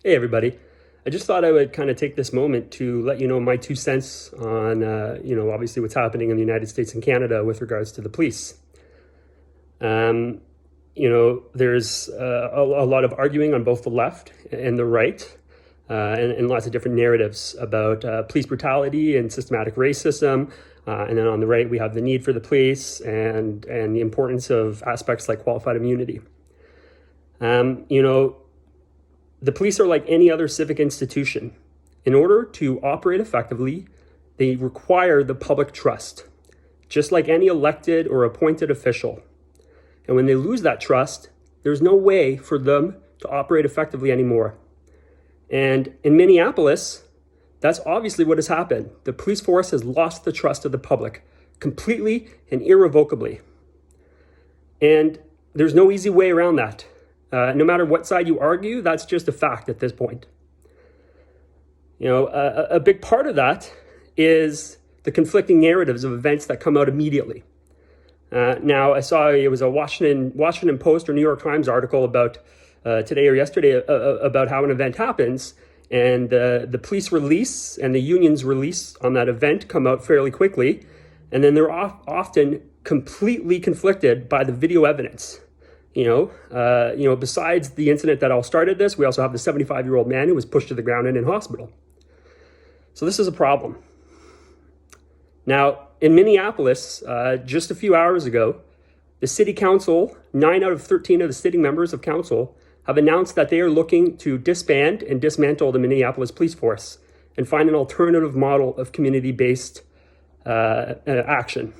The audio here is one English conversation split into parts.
Hey everybody, I just thought I would kind of take this moment to let you know my 2 cents on, obviously what's happening in the United States and Canada with regards to the police. There's a lot of arguing on both the left and the right, and lots of different narratives about police brutality and systematic racism. And then on the right, we have the need for the police and the importance of aspects like qualified immunity. The police are like any other civic institution. In order to operate effectively, they require the public trust, just like any elected or appointed official. And when they lose that trust, there's no way for them to operate effectively anymore. And in Minneapolis, that's obviously what has happened. The police force has lost the trust of the public completely and irrevocably. And there's no easy way around that. No matter what side you argue, that's just a fact at this point. A big part of that is the conflicting narratives of events that come out immediately. Now, I saw it was a Washington Post or New York Times article about today or yesterday about how an event happens, and the police release and the union's release on that event come out fairly quickly, and then they're often completely conflicted by the video evidence. Besides the incident that all started this, we also have the 75-year-old man who was pushed to the ground and in hospital. So this is a problem. Now, in Minneapolis, just a few hours ago, the city council, 9 out of 13 of the sitting members of council, have announced that they are looking to disband and dismantle the Minneapolis police force and find an alternative model of community-based action.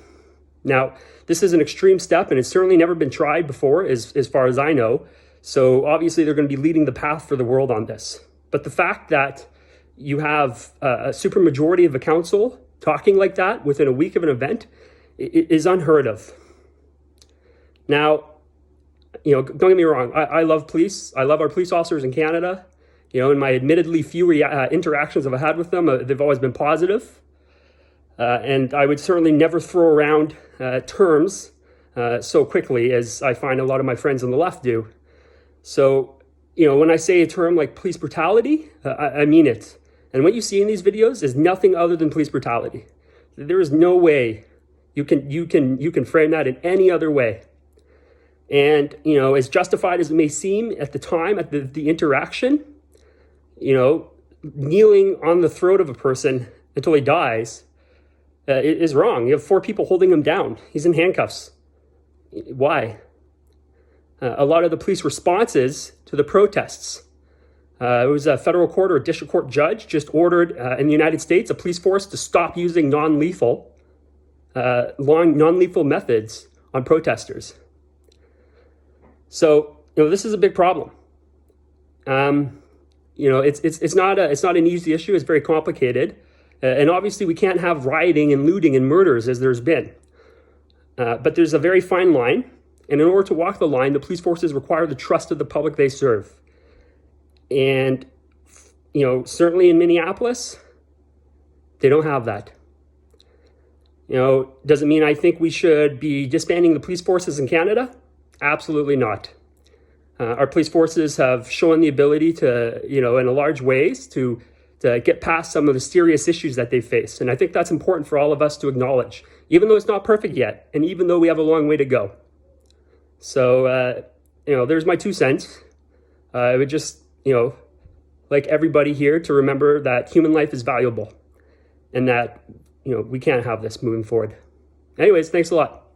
Now, this is an extreme step, and it's certainly never been tried before, as far as I know. So obviously, they're going to be leading the path for the world on this. But the fact that you have a supermajority of a council talking like that within a week of an event is unheard of. Now, don't get me wrong. I love police. I love our police officers in Canada. In my admittedly few interactions I've had with them, they've always been positive. And I would certainly never throw around terms so quickly as I find a lot of my friends on the left do. So, when I say a term like police brutality, I mean it. And what you see in these videos is nothing other than police brutality. There is no way you can frame that in any other way. And, as justified as it may seem at the time, at the interaction, kneeling on the throat of a person until he dies is wrong. You have 4 people holding him down. He's in handcuffs. Why? A lot of the police responses to the protests. It was a federal court or a district court judge just ordered in the United States a police force to stop using non-lethal methods on protesters. So this is a big problem. It's not an easy issue. It's very complicated. And obviously, we can't have rioting and looting and murders as there's been. But there's a very fine line. And in order to walk the line, the police forces require the trust of the public they serve. And, certainly in Minneapolis, they don't have that. Does it mean I think we should be disbanding the police forces in Canada? Absolutely not. Our police forces have shown the ability to, in a large ways, to get past some of the serious issues that they face. And I think that's important for all of us to acknowledge, even though it's not perfect yet, and even though we have a long way to go. So, there's my 2 cents. I would just, like everybody here to remember that human life is valuable and that, we can't have this moving forward. Anyways, thanks a lot.